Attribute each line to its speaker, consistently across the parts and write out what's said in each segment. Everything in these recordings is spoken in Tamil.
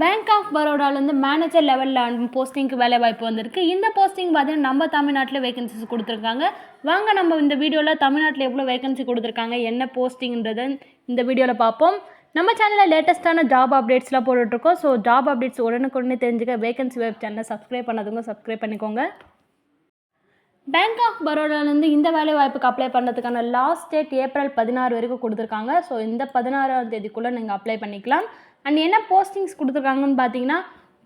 Speaker 1: பேங்க் ஆஃப் பரோடாலேருந்து மேனேஜர் லெவலில் போஸ்டிங்க்கு வேலை வாய்ப்பு வந்திருக்கு. இந்த போஸ்டிங் பார்த்தீங்கன்னா நம்ம தமிழ்நாட்டில் வேகன்சிஸ் கொடுத்துருக்காங்க. வாங்க நம்ம இந்த வீடியோவில் தமிழ்நாட்டில் எவ்வளோ வேகன்சி கொடுத்துருக்காங்க, என்ன போஸ்டிங்ன்றதை இந்த வீடியோவில் பார்ப்போம். நம்ம சேனலில் லேட்டஸ்ட்டான ஜாப் அப்டேட்ஸ்லாம் போட்டுட்ருக்கோம். ஸோ ஜாப் அப்டேட்ஸ் உடனுக்குடனே தெரிஞ்சுக்க வேகன்சி வெப் சேனலை சப்ஸ்கிரைப் பண்ணாதவங்க சப்ஸ்கிரைப் பண்ணிக்கோங்க. பேங்க் ஆஃப் பரோடாலேருந்து இந்த வேலை வாய்ப்புக்கு அப்ளை பண்ணுறதுக்கான லாஸ்ட் டேட் ஏப்ரல் 16 வரைக்கும் கொடுத்துருக்காங்க. ஸோ இந்த 16ஆம் தேதிக்குள்ளே நீங்கள் அப்ளை பண்ணிக்கலாம். அண்ட் என்ன போஸ்டிங்ஸ் கொடுத்துருக்காங்கன்னு பார்த்தீங்கன்னா,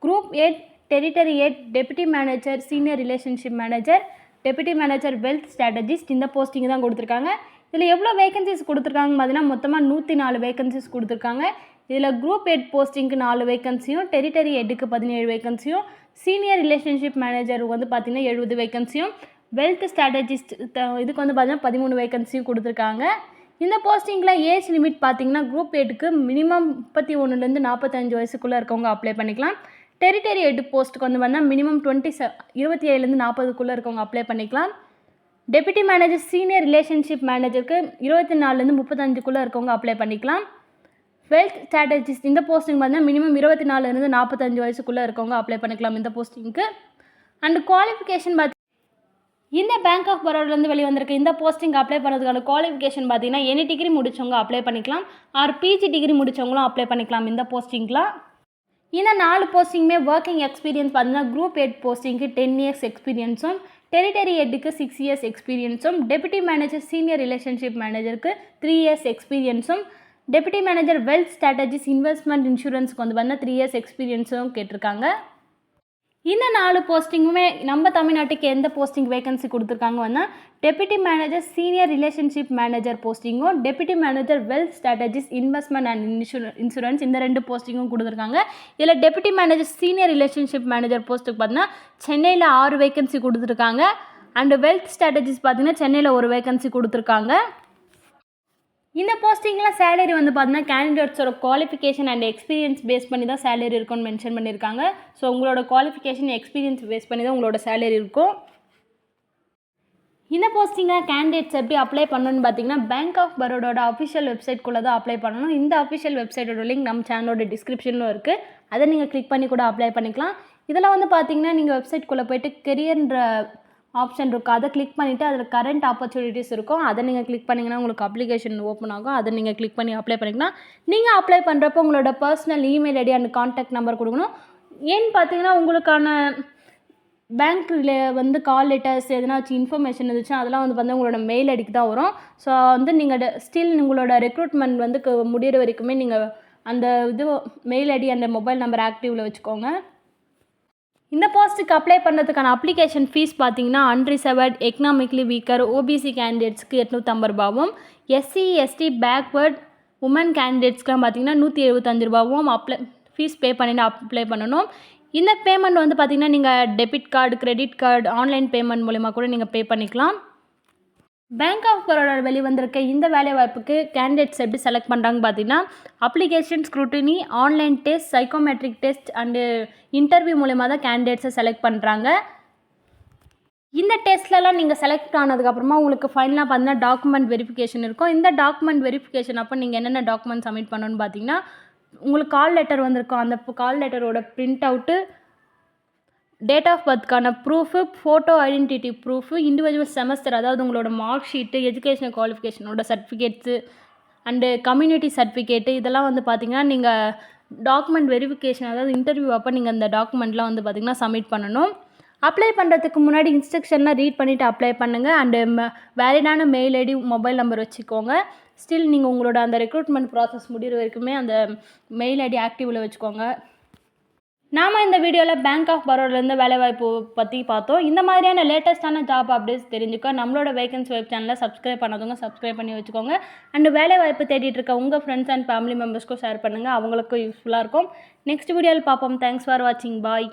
Speaker 1: group 8 territory 8 deputy manager senior relationship manager deputy manager wealth strategist இந்த போஸ்டிங் தான் கொடுத்துருக்காங்க. இதில் எவ்வளோ வேகன்சிஸ் கொடுத்துருக்காங்கன்னு பார்த்தீங்கன்னா மொத்தமாக 104 வேகன்சிஸ் கொடுத்துருக்காங்க. இதில் குரூப் 8 போஸ்டிங்க்கு 4 வேகன்சியும், டெரிட்டரி 8க்கு 17 வேகன்சியும், சீனியர் ரிலேஷன்ஷிப் மேனேஜருக்கு வந்து பார்த்திங்கன்னா 70 வேகன்சியும், வெல்த் ஸ்ட்ராட்டஜிஸ்ட் இதுக்கு வந்து பார்த்தீங்கன்னா 13 வேகன்சியும் கொடுத்துருக்காங்க. இந்த போஸ்டிங்கில் ஏஜ் லிமிட் பார்த்தீங்கன்னா குரூப் 8க்கு மினிமம் 31லேருந்து 45 வயசுக்குள்ளே இருக்கவங்க அப்ளை பண்ணிக்கலாம். டெரிட்டரி 8 போஸ்ட்டுக்கு வந்து பார்த்தீங்கன்னா மினிமம் 27லேருந்து 40க்குள்ளே இருக்கவங்க அப்ளை பண்ணிக்கலாம். டெப்யூட்டி மேனேஜர் சீனியர் ரிலேஷன்ஷிப் மேனேஜருக்கு 24லேருந்து 35க்குள்ளே இருக்கவங்க அப்ளை பண்ணிக்கலாம். வெல்த் ஸ்ட்ராட்டஜிஸ்ட் இந்த போஸ்டிங் பார்த்தீங்கன்னா மினிமம் 24லேருந்து 45 வயசுக்குள்ளே இருக்கவங்க அப்ளை பண்ணிக்கலாம் இந்த போஸ்டிங்க்கு. அண்ட் குவாலிஃபிகேஷன் இந்த பேங்க் ஆஃப் பரோடாலேருந்து வெளிவந்திருக்க இந்த போஸ்டிங் அப்ளை பண்ணுறதுக்கான குவாலிஃபிகேஷன் பார்த்தீங்கன்னா எனி டிகிரி முடித்தவங்க அப்ளை பண்ணிக்கலாம், ஆர் பிஜி டிகிரி முடித்தவங்களும் அப்ளை பண்ணிக்கலாம் இந்த போஸ்டிங்லாம். இந்த 4 போஸ்டிங்குமே ஒர்க்கிங் எக்ஸ்பீரியன்ஸ் பார்த்தீங்கன்னா குரூப் 8 போஸ்டிங்க்கு 10 இயர்ஸ் எக்ஸ்பீரியன்ஸும், டெரிட்டரி 8க்கு 6 இயர்ஸ் எக்ஸ்பீரியன்ஸும், டெப்யூட்டி மேனேஜர் சீனியர் ரிலேஷன்ஷிப் மேனேஜருக்கு 3 இயர்ஸ் எக்ஸ்பீரியன்ஸும், deputy manager wealth strategies investment இன்சூரன்ஸ்க்கு வந்து பார்த்தீங்கன்னா 3 இயர்ஸ் எக்ஸ்பீரியன்ஸும் கேட்டிருக்காங்க. இந்த 4 போஸ்டிங்குமே நம்ம தமிழ்நாட்டுக்கு எந்த போஸ்டிங் வேகன்சி கொடுத்துருக்காங்க வந்தால் deputy manager senior relationship manager போஸ்டிங்கும், deputy manager wealth strategies investment and insurance இந்த 2 போஸ்டிங்கும் கொடுத்துருக்காங்க. இதில் deputy manager senior relationship manager போஸ்ட்டுக்கு பார்த்தீங்கன்னா சென்னையில் 6 வேகன்சி கொடுத்துருக்காங்க. அண்டு வெல்த் ஸ்ட்ராட்டஜிஸ் பார்த்தீங்கன்னா சென்னையில் 1 வேகன்சி கொடுத்துருக்காங்க. இந்த போஸ்டிங்கில் சேலரி வந்து பார்த்தீங்கன்னா கேண்டிடேட்ஸோட குவாலிஃபிகேஷன் அண்ட் எக்ஸ்பீரியன்ஸ் பேஸ் பண்ணி தான் சேலரி இருக்கும்னு மென்ஷன் பண்ணியிருக்காங்க. ஸோ உங்களோட குவாலிஃபிகேஷன் எக்ஸ்பீரியன்ஸ் பேஸ் பண்ணி தான் உங்களோட சேலரி இருக்கும். இந்த போஸ்டிங்கில் கேண்டிடேட்ஸ் எப்படி அப்ளை பண்ணணும்னு பார்த்தீங்கன்னா பேங்க் ஆஃப் பரோடாவோட அஃபிஷியல் வெப்சைட்குள்ளே தான் அப்ளை பண்ணணும். இந்த அஃபிஷியல் வெப்சைட்டோட லிங்க் நம்ம சேனலோட டிஸ்கிரிப்ஷனில் இருக்குது. அதை நீங்கள் கிளிக் பண்ணி கூட அப்ளை பண்ணிக்கலாம். இதில் வந்து பார்த்தீங்கன்னா நீங்கள் வெப்சைட்குள்ளே போய்ட்டு கெரியர்ன்ற ஆப்ஷன் இருக்கும், அதை கிளிக் பண்ணிவிட்டு அதில் கரண்ட் ஆப்பர்ச்சுனிட்டிஸ் இருக்கும், அதை நீங்கள் கிளிக் பண்ணிங்கன்னா உங்களுக்கு அப்ளிகேஷன் ஓப்பன் ஆகும். அதை நீங்கள் கிளிக் பண்ணி அப்ளை பண்ணிக்கலாம். நீங்கள் அப்ளை பண்ணுறப்போ உங்களோட personal email ID and contact number கொடுக்கணும். ஏன்னு பார்த்தீங்கன்னா உங்களுக்கான பேங்க்கில் வந்து கால் லெட்டர்ஸ் எதனாச்சும் இன்ஃபர்மேஷன் இருந்துச்சுன்னா அதெல்லாம் வந்து பார்த்தீங்கன்னா உங்களோட மெயில் ஐடிக்கு தான் வரும். ஸோ வந்து நீங்கள் ஸ்டில் உங்களோட ரெக்ரூட்மெண்ட் வந்து முடிகிற வரைக்குமே நீங்கள் அந்த மெயில் ஐடி அந்த மொபைல் நம்பர் ஆக்டிவில் வச்சுக்கோங்க. இந்த போஸ்ட்டுக்கு அப்ளை பண்ணுறதுக்கான அப்ளிகேஷன் ஃபீஸ் பார்த்தீங்கன்னா அன்ரிசர்வ்ட் எக்கனாமிக்லி வீக்கர் ஓபிசி கேண்டிடேட்ஸ்க்கு 850 ரூபாவும், எஸ்சி எஸ்டி பேக்வேர்ட் உமன் கேண்டிடேட்ஸ்க்குலாம் பார்த்தீங்கன்னா 175 ரூபாவும் ஃபீஸ் பே பண்ணிட்டு அப்ளை பண்ணணும். இந்த பேமெண்ட் வந்து பார்த்திங்கன்னா நீங்கள் debit card credit card online payment மூலிமா கூட நீங்கள் பே பண்ணிக்கலாம். பேங்க் ஆஃப் பரோடா வெளிவந்திருக்க இந்த வேலை வாய்ப்புக்கு கேண்டிடேட்ஸ் எப்படி செலக்ட் பண்ணுறாங்க பார்த்தீங்கன்னா application scrutiny, online test, psychometric test and interview மூலமா தான் கேண்டிடேட்ஸை செலக்ட் பண்ணுறாங்க. இந்த டெஸ்ட்லலாம் நீங்கள் செலக்ட் ஆனதுக்கப்புறமா உங்களுக்கு ஃபைனலாக பார்த்தீங்கன்னா டாக்குமெண்ட் வெரிஃபிகேஷன் இருக்கும். இந்த டாக்குமெண்ட் வெரிஃபிகேஷன் அப்போ நீங்கள் என்னென்ன டாக்குமெண்ட் சப்மிட் பண்ணணும்னு பார்த்தீங்கன்னா உங்களுக்கு கால் லெட்டர் வந்திருக்கும், அந்த கால் லெட்டரோட பிரிண்ட் அவுட்டு, டேட் ஆஃப் பர்த்க்கான proof, photo identity proof, individual semester அதாவது உங்களோட மார்க் ஷீட்டு, எஜுகேஷனல் குவாலிஃபிகேஷனோட சர்டிஃபிகேட்ஸு அண்டு கம்யூனிட்டி சர்டிஃபிகேட்டு இதெல்லாம் வந்து பார்த்திங்கன்னா நீங்கள் டாக்குமெண்ட் வெரிஃபிகேஷன் அதாவது இன்டர்வியூ அப்போ நீங்கள் அந்த டாக்குமெண்ட்லாம் வந்து பார்த்திங்கன்னா சப்மிட் பண்ணணும். அப்ளை பண்ணுறதுக்கு முன்னாடி இன்ஸ்ட்ரக்ஷன்லாம் ரீட் பண்ணிவிட்டு அப்ளை பண்ணுங்கள். அண்டு வேலிடான மெயில் ஐடி மொபைல் நம்பர் வச்சுக்கோங்க. ஸ்டில் நீங்கள் உங்களோட அந்த ரெக்ரூட்மெண்ட் ப்ராசஸ் முடிகிற வரைக்குமே அந்த மெயில் ஐடி ஆக்டிவில் வச்சுக்கோங்க. நாம் இந்த வீடியோவில் பேங்க் ஆஃப் பரோடாலேருந்து வேலைவாய்ப்பு பற்றி பார்த்தோம். இந்த மாதிரியான லேட்டஸ்ட்டான ஜாப் அப்டேட்ஸ் தெரிஞ்சுக்க நம்மளோட வேகன்சி வெப் சேனலை சப்ஸ்கிரைப் பண்ணாதவங்க சப்ஸ்கிரைப் பண்ணி வச்சுக்கோங்க. அண்ட் வேலைவாய்ப்பு தேடிட்டு இருக்க உங்கள் ஃப்ரெண்ட்ஸ் அண்ட் ஃபேமிலி மெம்பர்ஸ்க்கும் ஷேர் பண்ணுங்கள், அவங்களுக்கும் யூஸ்ஃபுல்லாக இருக்கும். நெக்ஸ்ட் வீடியோவில் பார்ப்போம். தேங்க்ஸ் ஃபார் வாட்சிங். பாய்.